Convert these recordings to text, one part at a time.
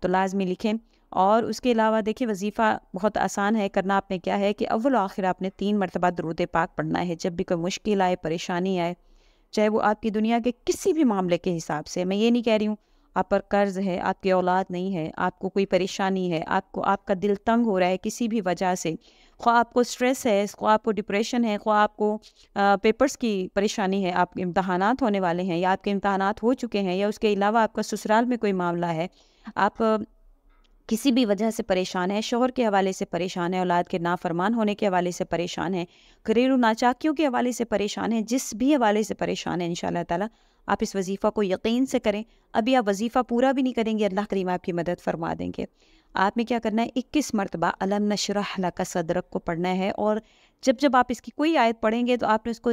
تو لازمی لکھیں۔ اور اس کے علاوہ دیکھیں وظیفہ بہت آسان ہے، کرنا آپ نے کیا ہے کہ اول و آخر آپ نے 3 مرتبہ درود پاک پڑھنا ہے۔ جب بھی کوئی مشکل آئے، پریشانی آئے، چاہے وہ آپ کی دنیا کے کسی بھی معاملے کے حساب سے، میں یہ نہیں کہہ رہی ہوں آپ پر قرض ہے، آپ کی اولاد نہیں ہے، آپ کو کوئی پریشانی ہے، آپ کا دل تنگ ہو رہا ہے کسی بھی وجہ سے، خواہ آپ کو سٹریس ہے، خواہ آپ کو ڈپریشن ہے، خواہ آپ کو پیپرز کی پریشانی ہے، آپ کے امتحانات ہونے والے ہیں یا آپ کے امتحانات ہو چکے ہیں، یا اس کے علاوہ آپ کا سسرال میں کوئی معاملہ ہے، آپ کسی بھی وجہ سے پریشان ہے، شوہر کے حوالے سے پریشان ہے، اولاد کے نافرمان ہونے کے حوالے سے پریشان ہے، گھریلو ناچاکیوں کے حوالے سے پریشان ہے، جس بھی حوالے سے پریشان ہے، انشاءاللہ تعالیٰ آپ اس وظیفہ کو یقین سے کریں۔ ابھی آپ وظیفہ پورا بھی نہیں کریں گے، اللہ کریم آپ کی مدد فرما دیں گے۔ آپ نے کیا کرنا ہے، 21 مرتبہ الم نشرح لک صدرک کو پڑھنا ہے، اور جب آپ اس کی کوئی آیت پڑھیں گے تو آپ نے اس کو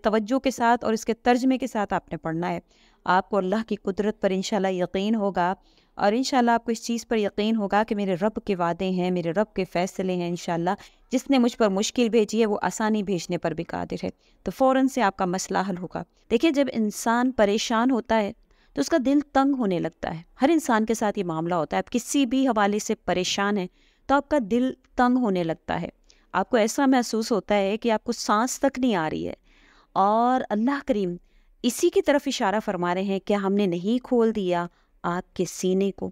توجہ کے ساتھ اور اس کے ترجمے کے ساتھ آپ نے پڑھنا ہے۔ آپ کو اللہ کی قدرت پر انشاءاللہ یقین ہوگا، اور انشاءاللہ آپ کو اس چیز پر یقین ہوگا کہ میرے رب کے وعدے ہیں، میرے رب کے فیصلے ہیں، انشاءاللہ جس نے مجھ پر مشکل بھیجی ہے وہ آسانی بھیجنے پر بھی قادر ہے، تو فوراً سے آپ کا مسئلہ حل ہوگا۔ دیکھیں جب انسان پریشان ہوتا ہے تو اس کا دل تنگ ہونے لگتا ہے، ہر انسان کے ساتھ یہ معاملہ ہوتا ہے۔ آپ کسی بھی حوالے سے پریشان ہیں تو آپ کا دل تنگ ہونے لگتا ہے، آپ کو ایسا محسوس ہوتا ہے کہ آپ کو سانس تک نہیں آ رہی ہے، اور اللہ کریم اسی کی طرف اشارہ فرما رہے ہیں کہ ہم نے نہیں کھول دیا آپ کے سینے کو،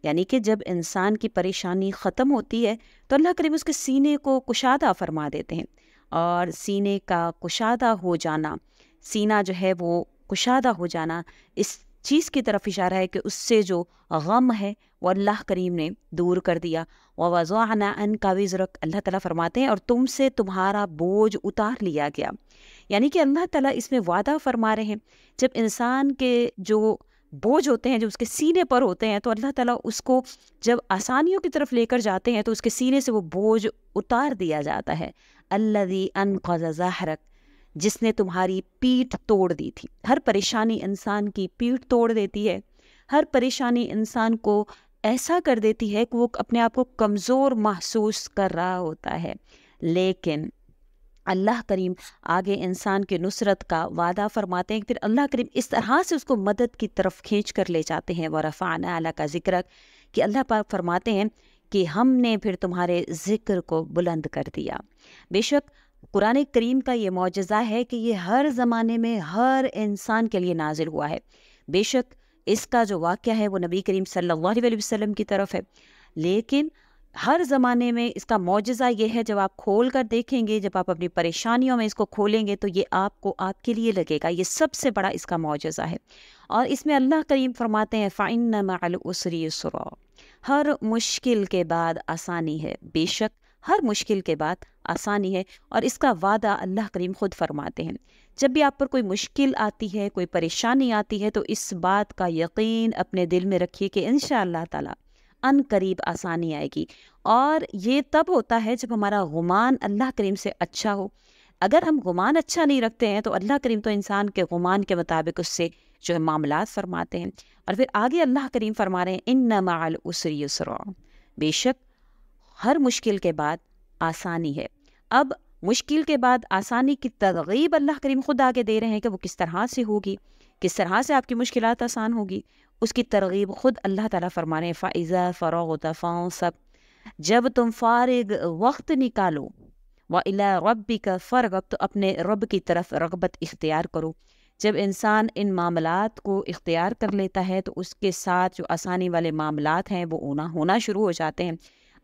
یعنی کہ جب انسان کی پریشانی ختم ہوتی ہے تو اللہ کریم اس کے سینے کو کشادہ فرما دیتے ہیں، اور سینے کا کشادہ ہو جانا، سینہ جو ہے وہ کشادہ ہو جانا، اس چیز کی طرف اشارہ ہے کہ اس سے جو غم ہے وہ اللہ کریم نے دور کر دیا۔ وَوَضَعْنَا عَنْكَ وِزْرَكَ، اللہ تعالیٰ فرماتے ہیں اور تم سے تمہارا بوجھ اتار لیا گیا، یعنی کہ اللہ تعالیٰ اس میں وعدہ فرما رہے ہیں جب انسان کے جو بوجھ ہوتے ہیں جو اس کے سینے پر ہوتے ہیں تو اللہ تعالیٰ اس کو جب آسانیوں کی طرف لے کر جاتے ہیں تو اس کے سینے سے وہ بوجھ اتار دیا جاتا ہے۔ الذی انقض ظہرک، جس نے تمہاری پیٹھ توڑ دی تھی۔ ہر پریشانی انسان کی پیٹھ توڑ دیتی ہے، ہر پریشانی انسان کو ایسا کر دیتی ہے کہ وہ اپنے آپ کو کمزور محسوس کر رہا ہوتا ہے، لیکن اللہ کریم آگے انسان کی نصرت کا وعدہ فرماتے ہیں، پھر اللہ کریم اس طرح سے اس کو مدد کی طرف کھینچ کر لے جاتے ہیں۔ وَرَفَعْنَا لَكَ ذِكْرَكَ، کہ اللہ پاک فرماتے ہیں کہ ہم نے پھر تمہارے ذکر کو بلند کر دیا۔ بے شک قرآن کریم کا یہ معجزہ ہے کہ یہ ہر زمانے میں ہر انسان کے لیے نازل ہوا ہے۔ بے شک اس کا جو واقعہ ہے وہ نبی کریم صلی اللہ علیہ وسلم کی طرف ہے، لیکن ہر زمانے میں اس کا معجزہ یہ ہے جب آپ کھول کر دیکھیں گے، جب آپ اپنی پریشانیوں میں اس کو کھولیں گے تو یہ آپ کو آپ کے لیے لگے گا، یہ سب سے بڑا اس کا معجزہ ہے۔ اور اس میں اللہ کریم فرماتے ہیں فَإِنَّ مَعَ الْعُسْرِ يُسْرًا، ہر مشکل کے بعد آسانی ہے، بے شک ہر مشکل کے بعد آسانی ہے، اور اس کا وعدہ اللہ کریم خود فرماتے ہیں۔ جب بھی آپ پر کوئی مشکل آتی ہے، کوئی پریشانی آتی ہے تو اس بات کا یقین اپنے دل میں رکھیے کہ انشاءاللہ تعالیٰ ان قریب آسانی آئے گی، اور یہ تب ہوتا ہے جب ہمارا گمان اللہ کریم سے اچھا ہو۔ اگر ہم گمان اچھا نہیں رکھتے ہیں تو اللہ کریم تو انسان کے گمان کے مطابق اس سے جو ہے معاملات فرماتے ہیں۔ اور پھر آگے اللہ کریم فرما رہے ہیں ان مع العسر یسرا، بے شک ہر مشکل کے بعد آسانی ہے۔ اب مشکل کے بعد آسانی کی ترغیب اللہ کریم خود آگے دے رہے ہیں کہ وہ کس طرح سے ہوگی، کس طرح سے آپ کی مشکلات آسان ہوگی، اس کی ترغیب خود اللہ تعالیٰ فرما رہے ہیں فَإِذَا فَرَغْتَ فَانصَبْ، جب تم فارغ وقت نکالو، وَإِلَىٰ رَبِّكَ فَارْغَب، تو اپنے رب کی طرف رغبت اختیار کرو۔ جب انسان ان معاملات کو اختیار کر لیتا ہے تو اس کے ساتھ جو آسانی والے معاملات ہیں وہ ہونا شروع ہو جاتے ہیں۔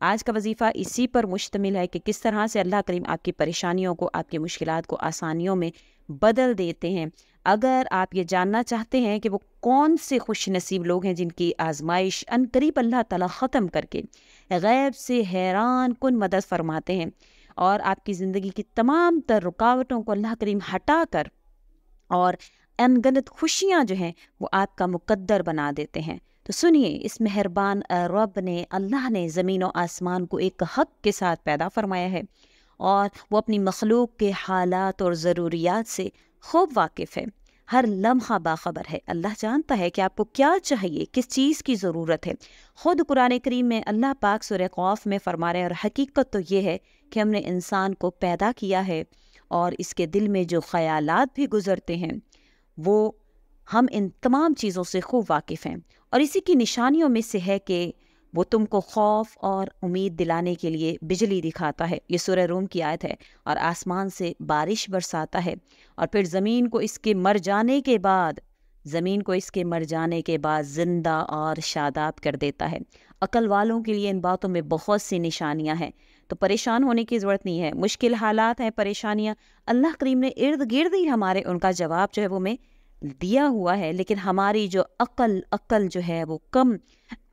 آج کا وظیفہ اسی پر مشتمل ہے کہ کس طرح سے اللہ کریم آپ کی پریشانیوں کو، آپ کی مشکلات کو آسانیوں میں بدل دیتے ہیں۔ اگر آپ یہ جاننا چاہتے ہیں کہ وہ کون سے خوش نصیب لوگ ہیں جن کی آزمائش ان قریب اللہ تعالیٰ ختم کر کے غیب سے حیران کن مدد فرماتے ہیں، اور آپ کی زندگی کی تمام تر رکاوٹوں کو اللہ کریم ہٹا کر اور ان گنت خوشیاں جو ہیں وہ آپ کا مقدر بنا دیتے ہیں، تو سنیے اس مہربان رب نے، اللہ نے زمین و آسمان کو ایک حق کے ساتھ پیدا فرمایا ہے، اور وہ اپنی مخلوق کے حالات اور ضروریات سے خوب واقف ہے، ہر لمحہ باخبر ہے۔ اللہ جانتا ہے کہ آپ کو کیا چاہیے، کس چیز کی ضرورت ہے۔ خود قرآن کریم میں اللہ پاک سورہ قاف میں فرما رہے ہیں، اور حقیقت تو یہ ہے کہ ہم نے انسان کو پیدا کیا ہے اور اس کے دل میں جو خیالات بھی گزرتے ہیں وہ ہم ان تمام چیزوں سے خوب واقف ہیں، اور اسی کی نشانیوں میں سے ہے کہ وہ تم کو خوف اور امید دلانے کے لیے بجلی دکھاتا ہے، یہ سورہ روم کی آیت ہے، اور آسمان سے بارش برساتا ہے، اور پھر زمین کو اس کے مر جانے کے بعد زندہ اور شاداب کر دیتا ہے۔ عقل والوں کے لیے ان باتوں میں بہت سی نشانیاں ہیں، تو پریشان ہونے کی ضرورت نہیں ہے۔ مشکل حالات ہیں، پریشانیاں، اللہ کریم نے ارد گرد ہی ہمارے ان کا جواب جو ہے وہ میں دیا ہوا ہے، لیکن ہماری جو عقل جو ہے وہ کم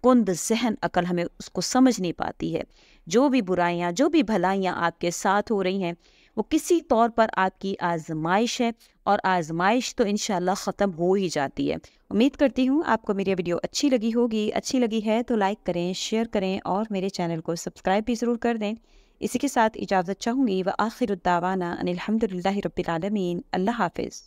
کند ذہن عقل ہمیں اس کو سمجھ نہیں پاتی ہے۔ جو بھی برائیاں، جو بھی بھلائیاں آپ کے ساتھ ہو رہی ہیں، وہ کسی طور پر آپ کی آزمائش ہے، اور آزمائش تو انشاءاللہ ختم ہو ہی جاتی ہے۔ امید کرتی ہوں آپ کو میری ویڈیو اچھی لگی ہے تو لائک کریں، شیئر کریں، اور میرے چینل کو سبسکرائب بھی ضرور کر دیں۔ اسی کے ساتھ اجازت چاہوں گی، وآخر الدعوانا ان الحمد للہ رب العالمین۔ اللہ حافظ۔